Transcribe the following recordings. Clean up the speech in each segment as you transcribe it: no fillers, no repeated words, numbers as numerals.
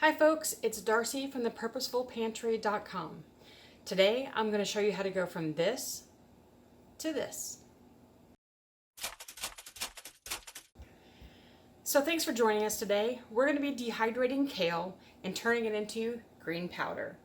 Hi folks, it's Darcy from the Purposeful Today I'm going to show you how to go from this to this. So thanks for joining us today. We're going to be dehydrating kale and turning it into green powder.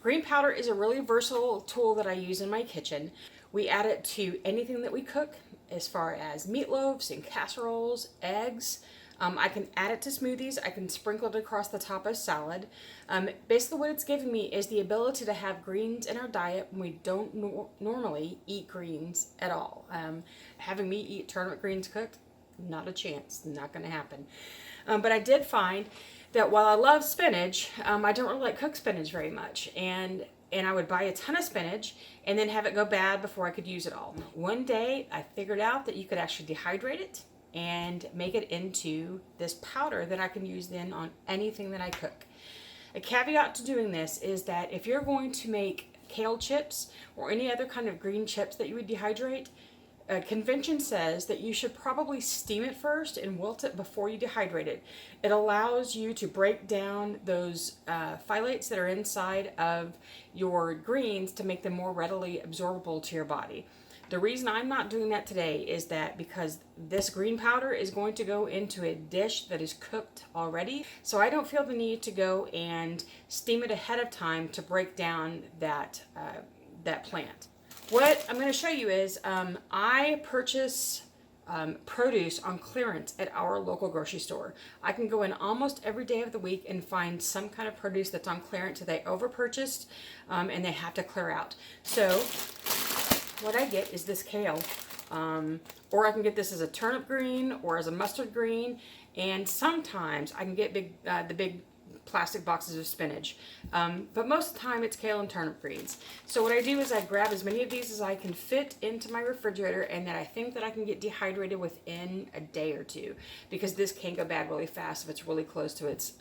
Green powder is a really versatile tool that I use in my kitchen. We add it to anything that we cook, as far as meatloaves and casseroles, eggs. I can add it to smoothies. I can sprinkle it across the top of salad. Basically what it's giving me is the ability to have greens in our diet when we don't normally eat greens at all. Having me eat turnip greens cooked, not a chance, not going to happen. But I did find that while I love spinach, I don't really like cooked spinach very much. And I would buy a ton of spinach and then have it go bad before I could use it all. One day I figured out that you could actually dehydrate it and make it into this powder that I can use then on anything that I cook. A caveat to doing this is that if you're going to make kale chips or any other kind of green chips that you would dehydrate, convention says that you should probably steam it first and wilt it before you dehydrate it. It allows you to break down those phthalates that are inside of your greens to make them more readily absorbable to your body. The reason I'm not doing that today is that because this green powder is going to go into a dish that is cooked already, so I don't feel the need to go and steam it ahead of time to break down that plant. What I'm going to show you is I purchase produce on clearance at our local grocery store. I can go in almost every day of the week and find some kind of produce that's on clearance that they over purchased and they have to clear out. So what I get is this kale, or I can get this as a turnip green or as a mustard green, and sometimes I can get the big plastic boxes of spinach, but most of the time it's kale and turnip greens. So what I do is I grab as many of these as I can fit into my refrigerator and that I think that I can get dehydrated within a day or two, because this can go bad really fast if it's really close to its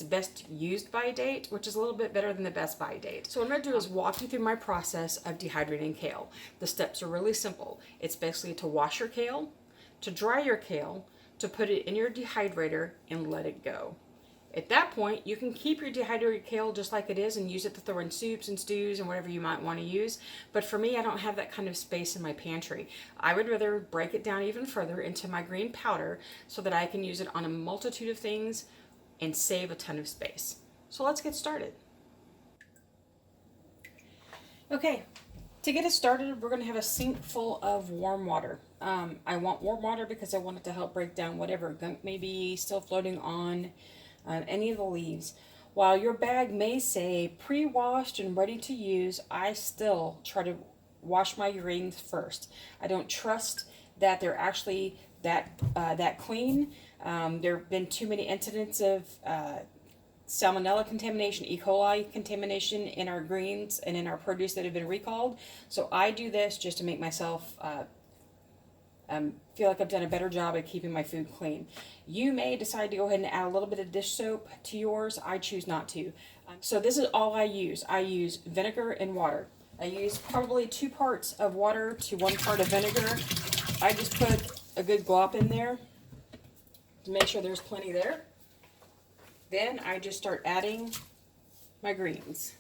best used by date, which is a little bit better than the best by date. So what I'm going to do is walk you through my process of dehydrating kale. The steps are really simple. It's basically to wash your kale, to dry your kale, to put it in your dehydrator and let it go. At that point, you can keep your dehydrated kale just like it is and use it to throw in soups and stews and whatever you might want to use. But for me, I don't have that kind of space in my pantry. I would rather break it down even further into my green powder so that I can use it on a multitude of things and save a ton of space. So let's get started. Okay, to get it started, we're going to have a sink full of warm water. I want warm water because I want it to help break down whatever gunk may be still floating on any of the leaves. While your bag may say pre-washed and ready to use, I still try to wash my greens first. I don't trust that they're actually that clean. There have been too many incidents of salmonella contamination, E. coli contamination in our greens and in our produce that have been recalled. So I do this just to make myself feel like I've done a better job at keeping my food clean. You may decide to go ahead and add a little bit of dish soap to yours. I choose not to. So this is all I use. I use vinegar and water. I use probably 2 parts of water to 1 part of vinegar. I just put a good glop in there to make sure there's plenty there. Then I just start adding my greens.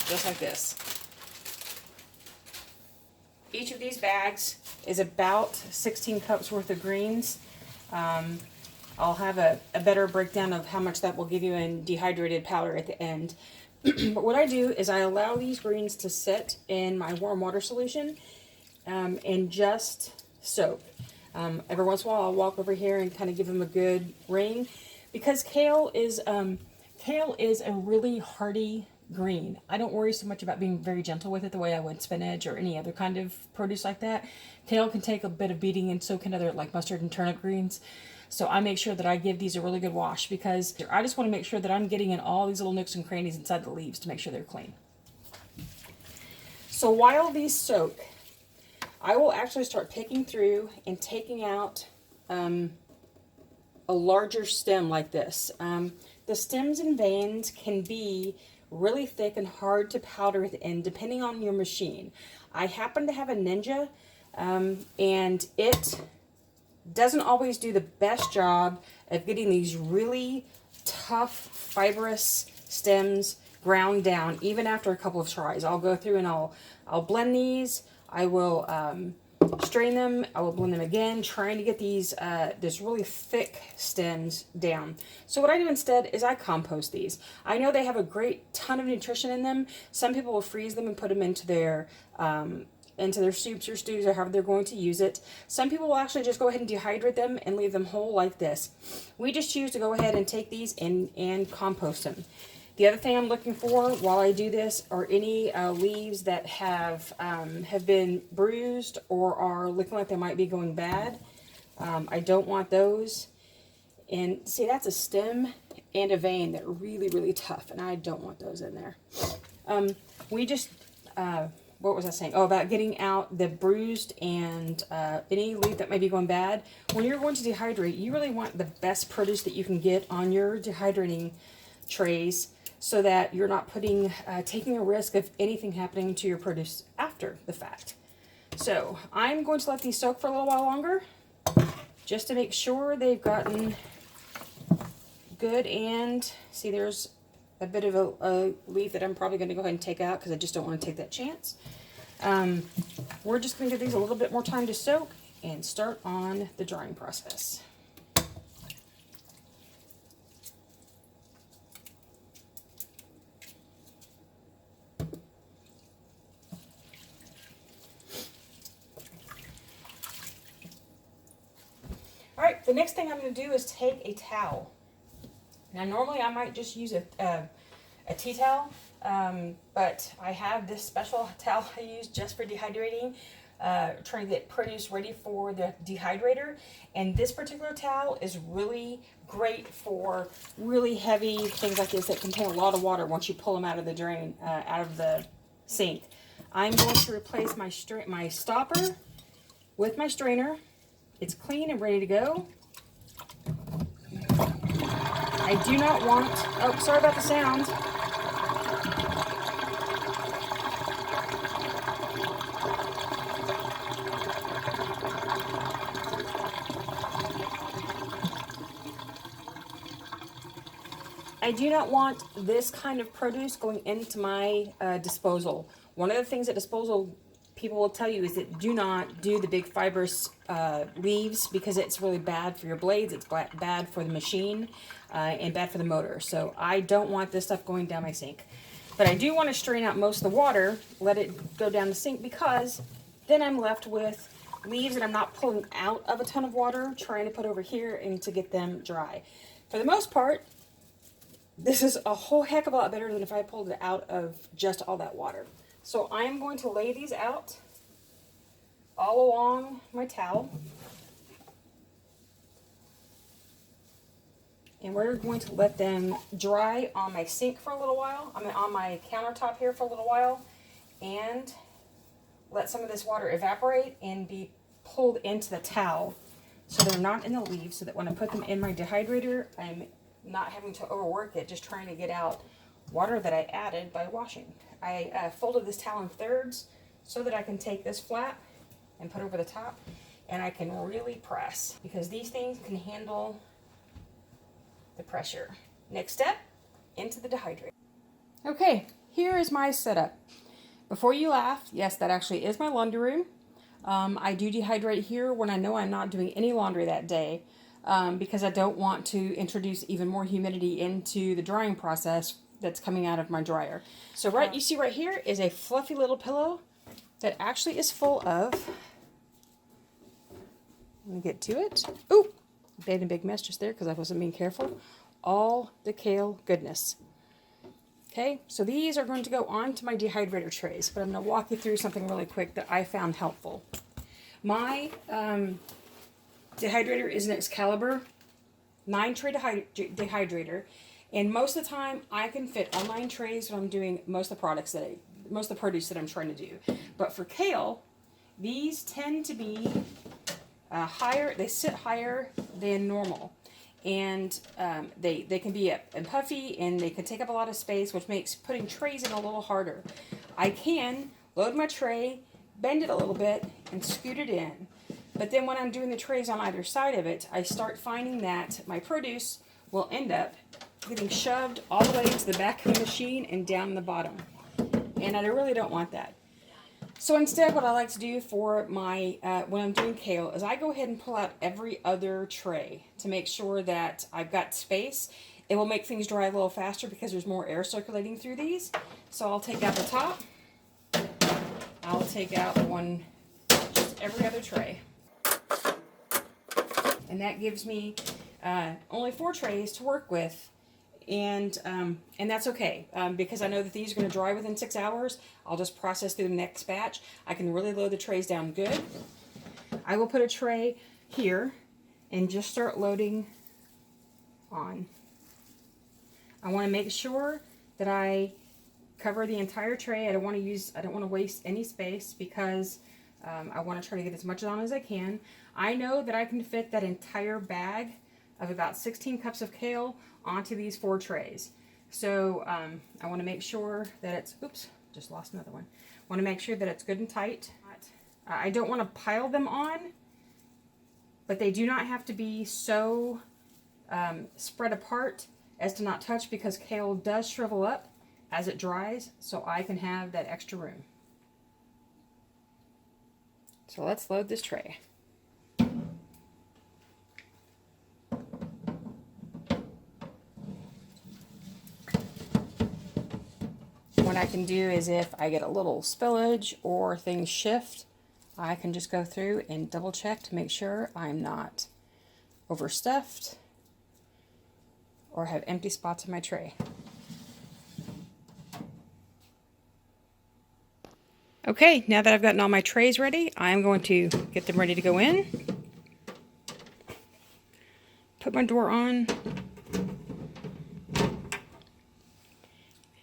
Just like this. Each of these bags is about 16 cups worth of greens. I'll have a better breakdown of how much that will give you in dehydrated powder at the end. But what I do is I allow these greens to sit in my warm water solution and just soak. Every once in a while I'll walk over here and kind of give them a good wring, because kale is a really hardy green. I don't worry so much about being very gentle with it the way I would spinach or any other kind of produce like that. Kale can take a bit of beating, and so can other like mustard and turnip greens. So I make sure that I give these a really good wash, because I just want to make sure that I'm getting in all these little nooks and crannies inside the leaves to make sure they're clean. So while these soak, I will actually start picking through and taking out a larger stem like this. The stems and veins can be really thick and hard to powder at the end depending on your machine. I happen to have a Ninja and it doesn't always do the best job of getting these really tough, fibrous stems ground down, even after a couple of tries. I'll go through and I'll blend these. I will strain them. I will blend them again, trying to get these this really thick stems down. So what I do instead is I compost these. I know they have a great ton of nutrition in them. Some people will freeze them and put them into their soups or stews or however they're going to use it. Some people will actually just go ahead and dehydrate them and leave them whole like this. We just choose to go ahead and take these and compost them. The other thing I'm looking for while I do this are any leaves that have been bruised or are looking like they might be going bad. I don't want those. And see, that's a stem and a vein that are really, really tough, and I don't want those in there. What was I saying? Oh, about getting out the bruised and any leaf that may be going bad. When you're going to dehydrate, you really want the best produce that you can get on your dehydrating trays, so that you're not taking a risk of anything happening to your produce after the fact. So I'm going to let these soak for a little while longer, just to make sure they've gotten good. And see, there's a bit of a leaf that I'm probably going to go ahead and take out because I just don't want to take that chance. We're just going to give these a little bit more time to soak and start on the drying process. Alright, the next thing I'm going to do is take a towel. Now normally I might just use a tea towel, but I have this special towel I use just for dehydrating, trying to get produce ready for the dehydrator. And this particular towel is really great for really heavy things like this that contain a lot of water once you pull them out of the drain, out of the sink. I'm going to replace my stopper with my strainer. It's clean and ready to go. I do not want, oh, sorry about the sound. I do not want this kind of produce going into my disposal. One of the things that disposal people will tell you is that do not do the big fibrous leaves, because it's really bad for your blades, it's bad for the machine, and bad for the motor. So I don't want this stuff going down my sink. But I do want to strain out most of the water, let it go down the sink, because then I'm left with leaves that I'm not pulling out of a ton of water, trying to put over here and to get them dry. For the most part, this is a whole heck of a lot better than if I pulled it out of just all that water. So I'm going to lay these out all along my towel. And we're going to let them dry on my sink for a little while. I mean, on my countertop here for a little while. And let some of this water evaporate and be pulled into the towel, so they're not in the leaves, so that when I put them in my dehydrator, I'm not having to overwork it, just trying to get out water that I added by washing. I folded this towel in thirds so that I can take this flap and put over the top, and I can really press, because these things can handle the pressure. Next step, into the dehydrator. Okay, here is my setup. Before you laugh, yes, that actually is my laundry room. I do dehydrate here when I know I'm not doing any laundry that day, because I don't want to introduce even more humidity into the drying process that's coming out of my dryer. So you see right here is a fluffy little pillow that actually is full of, let me get to it. Ooh, made a big mess just there because I wasn't being careful. All the kale goodness. Okay, so these are going to go onto my dehydrator trays, but I'm going to walk you through something really quick that I found helpful. My dehydrator is an Excalibur 9-tray dehydrator, and most of the time I can fit on 9 trays when I'm doing most of the produce that I'm trying to do. But for kale, these tend to be higher. They sit higher than normal, and they can be up and puffy, and they can take up a lot of space, which makes putting trays in a little harder. I can load my tray, bend it a little bit, and scoot it in. But then when I'm doing the trays on either side of it, I start finding that my produce will end up getting shoved all the way to the back of the machine and down the bottom. And I really don't want that. So instead, what I like to do for my, when I'm doing kale, is I go ahead and pull out every other tray to make sure that I've got space. It will make things dry a little faster because there's more air circulating through these. So I'll take out the top. I'll take out one, just every other tray. And that gives me only 4 trays to work with. And that's okay, because I know that these are going to dry within 6 hours. I'll just process through the next batch. I can really load the trays down good. I will put a tray here and just start loading on. I want to make sure that I cover the entire tray. I don't want to waste any space because I want to try to get as much on as I can. I know that I can fit that entire bag of about 16 cups of kale onto these 4 trays. So I want to make sure that it's, oops, just lost another one. I want to make sure that it's good and tight. I don't want to pile them on, but they do not have to be so spread apart as to not touch, because kale does shrivel up as it dries, so I can have that extra room. So let's load this tray. What I can do is, if I get a little spillage or things shift, I can just go through and double check to make sure I'm not overstuffed or have empty spots in my tray. Okay, now that I've gotten all my trays ready, I'm going to get them ready to go in. Put my door on.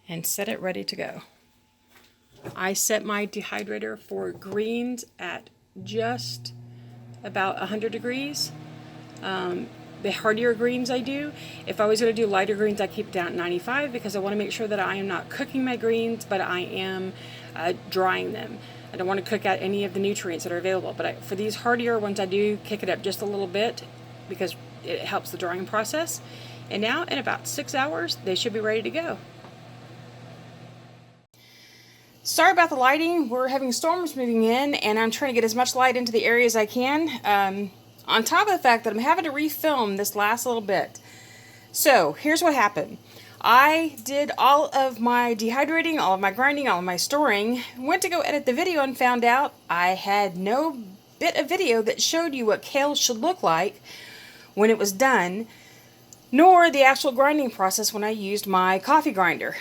And set it ready to go. I set my dehydrator for greens at just about 100 degrees. The hardier greens I do. If I was going to do lighter greens, I keep it down at 95 because I want to make sure that I am not cooking my greens, but I am drying them. I don't want to cook out any of the nutrients that are available. But for these hardier ones, I do kick it up just a little bit because it helps the drying process. And now, in about 6 hours, they should be ready to go. Sorry about the lighting. We're having storms moving in, and I'm trying to get as much light into the areas I can. On top of the fact that I'm having to refilm this last little bit. So here's what happened. I did all of my dehydrating, all of my grinding, all of my storing, went to go edit the video and found out I had no bit of video that showed you what kale should look like when it was done, nor the actual grinding process when I used my coffee grinder.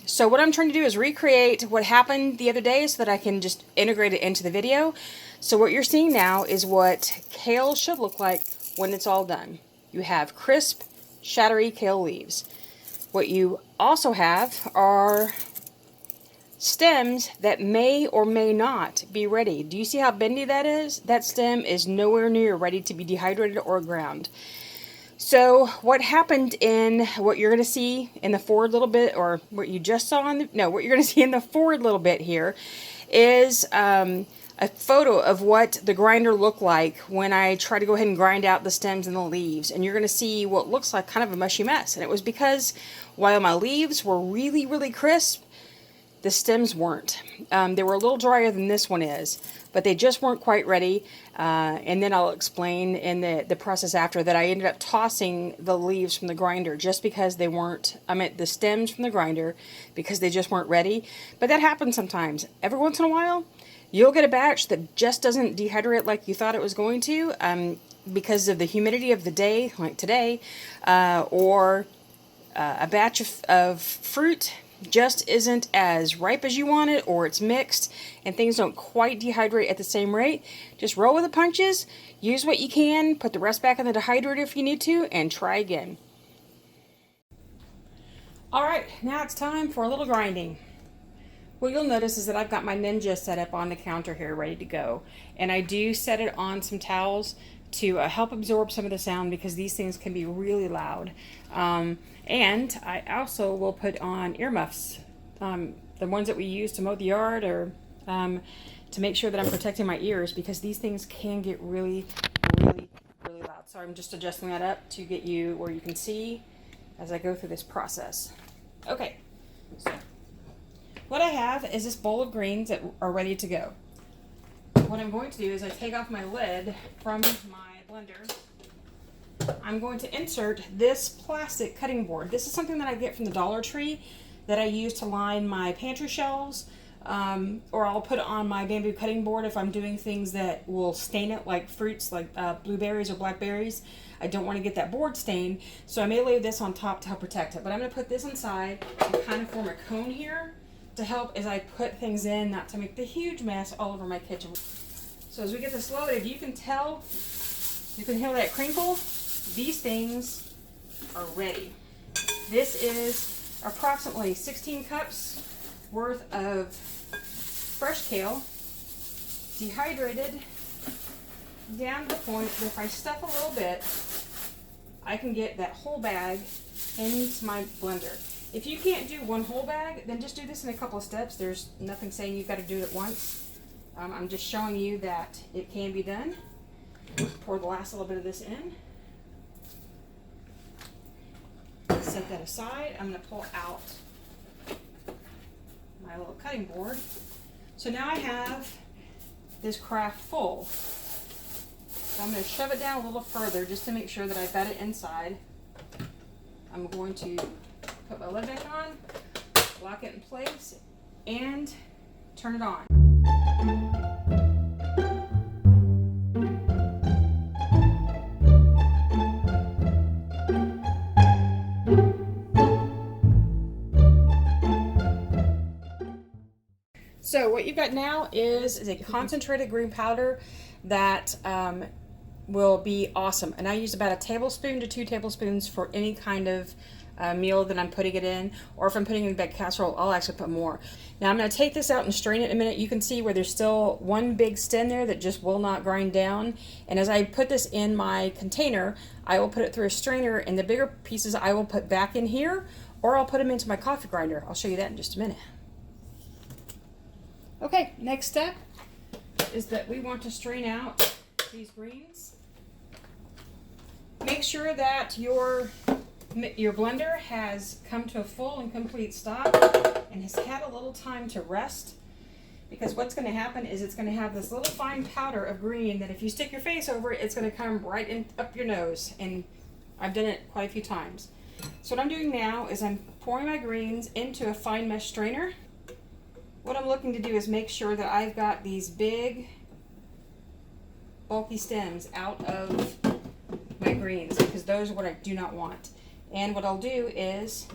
So what I'm trying to do is recreate what happened the other day so that I can just integrate it into the video. So what you're seeing now is what kale should look like when it's all done. You have crisp, shattery kale leaves. What you also have are stems that may or may not be ready. Do you see how bendy that is? That stem is nowhere near ready to be dehydrated or ground. So what happened in what you're going to see in the forward little bit, or what you just saw on the, what you're going to see in the forward little bit here is a photo of what the grinder looked like when I try to go ahead and grind out the stems and the leaves. And you're going to see what looks like kind of a mushy mess. And it was because while my leaves were really, really crisp, the stems weren't. They were a little drier than this one is, but they just weren't quite ready. And then I'll explain in the process after that I ended up tossing the leaves from the grinder just because they weren't, the stems from the grinder because they just weren't ready. But that happens sometimes. Every once in a while, you'll get a batch that just doesn't dehydrate like you thought it was going to because of the humidity of the day, like today, or a batch of fruit just isn't as ripe as you want it, or it's mixed and things don't quite dehydrate at the same rate. Just roll with the punches, use what you can, put the rest back in the dehydrator if you need to, and try again. Alright, now it's time for a little grinding. What you'll notice is that I've got my Ninja set up on the counter here ready to go, and I do set it on some towels to help absorb some of the sound because these things can be really loud. And I also will put on earmuffs, the ones that we use to mow the yard or to make sure that I'm protecting my ears, because these things can get really loud. So I'm just adjusting that up to get you where you can see as I go through this process. Okay, so what I have is this bowl of greens that are ready to go. What I'm going to do is I take off my lid from my blender. I'm going to insert this plastic cutting board. This is something that I get from the Dollar Tree that I use to line my pantry shelves, or I'll put it on my bamboo cutting board if I'm doing things that will stain it, like fruits like blueberries or blackberries. I don't want to get that board stain, so I may lay this on top to help protect it. But I'm going to put this inside and kind of form a cone here to help as I put things in, not to make the huge mess all over my kitchen. So as we get this loaded, you can tell, you can hear that crinkle. These things are ready. This is approximately 16 cups worth of fresh kale, dehydrated down to the point that if I stuff a little bit, I can get that whole bag into my blender. If you can't do one whole bag, then just do this in a couple of steps. There's nothing saying you've got to do it at once. I'm just showing you that it can be done. Pour the last little bit of this in. Set that aside. I'm going to pull out my little cutting board. So now I have this craft full. So I'm going to shove it down a little further just to make sure that I've got it inside. I'm going to put my lid back on, lock it in place, and turn it on. So what you've got now is a concentrated green powder that will be awesome. And I use about 1 tablespoon to 2 tablespoons for any kind of meal that I'm putting it in, or if I'm putting it in a big casserole, I'll actually put more. Now I'm going to take this out and strain it in a minute. You can see where there's still one big stem there that just will not grind down. And as I put this in my container, I will put it through a strainer, and the bigger pieces I will put back in here, or I'll put them into my coffee grinder. I'll show you that in just a minute. Okay, next step is that we want to strain out these greens. Make sure that your blender has come to a full and complete stop and has had a little time to rest, because what's going to happen is it's going to have this little fine powder of green that if you stick your face over it, it's going to come right in up your nose, and I've done it quite a few times. So what I'm doing now is I'm pouring my greens into a fine mesh strainer. What I'm looking to do is make sure that I've got these big bulky stems out of my greens, because those are what I do not want. And what I'll do is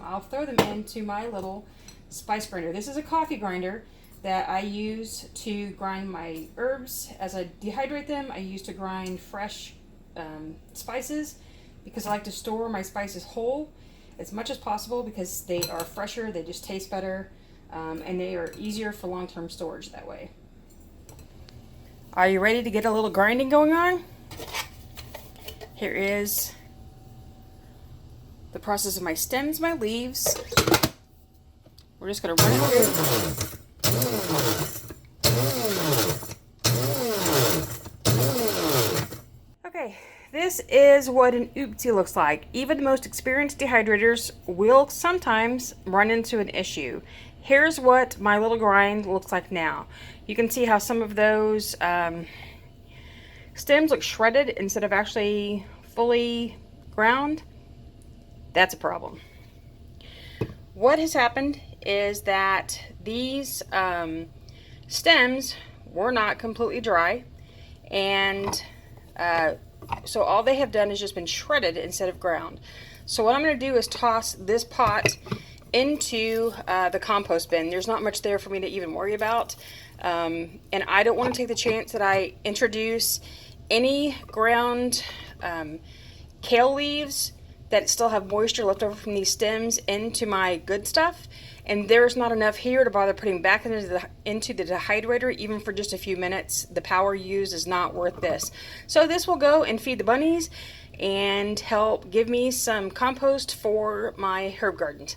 I'll throw them into my little spice grinder. This is a coffee grinder that I use to grind my herbs. As I dehydrate them, I use to grind fresh spices, because I like to store my spices whole as much as possible, because they are fresher, they just taste better, and they are easier for long-term storage that way. Are you ready to get a little grinding going on? Here is the process of my stems, my leaves. We're just going to run it through. Okay, this is what an oopsie looks like. Even the most experienced dehydrators will sometimes run into an issue. Here's what my little grind looks like now. You can see how some of those stems look shredded instead of actually fully ground. That's a problem. What has happened is that these stems were not completely dry, and so all they have done is just been shredded instead of ground. So what I'm going to do is toss this pot into the compost bin. There's not much there for me to even worry about, and I don't want to take the chance that I introduce any ground kale leaves that still have moisture left over from these stems into my good stuff, and there's not enough here to bother putting back into the dehydrator even for just a few minutes. The power used is not worth this. So this will go and feed the bunnies and help give me some compost for my herb gardens.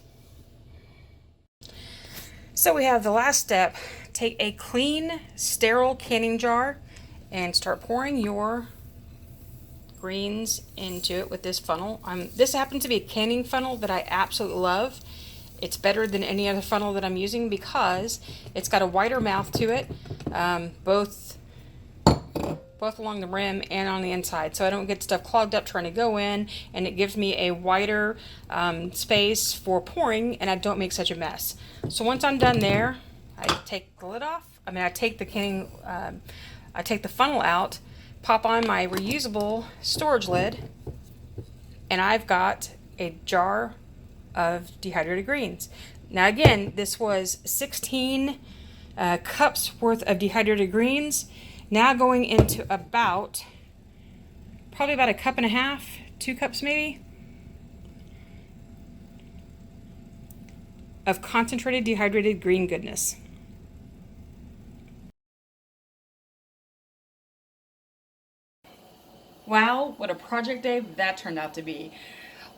So we have the last step take a clean, sterile canning jar and start pouring your greens into it with this funnel. This happens to be a canning funnel that I absolutely love. It's better than any other funnel that I'm using because it's got a wider mouth to it, both along the rim and on the inside, so I don't get stuff clogged up trying to go in, and it gives me a wider space for pouring, and I don't make such a mess. So once I'm done there, I take the lid off. I take the canning, I take the funnel out, pop on my reusable storage lid, and I've got a jar of dehydrated greens. Now again, this was 16 cups worth of dehydrated greens. Now going into probably about a cup and a half, 2 cups maybe, of concentrated dehydrated green goodness. Wow, what a project day that turned out to be.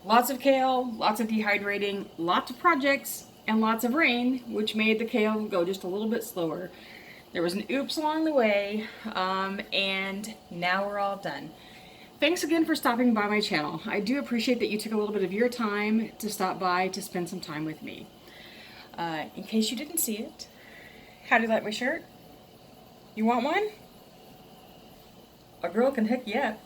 Lots of kale, lots of dehydrating, lots of projects, and lots of rain, which made the kale go just a little bit slower. There was an oops along the way, and now we're all done. Thanks again for stopping by my channel. I do appreciate that you took a little bit of your time to stop by to spend some time with me. In case you didn't see it, how do you like my shirt? You want one? A girl can hook you up.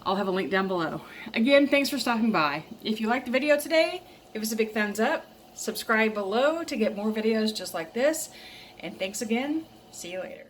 I'll have a link down below. Again, thanks for stopping by. If you liked the video today, give us a big thumbs up. Subscribe below to get more videos just like this. And thanks again. See you later.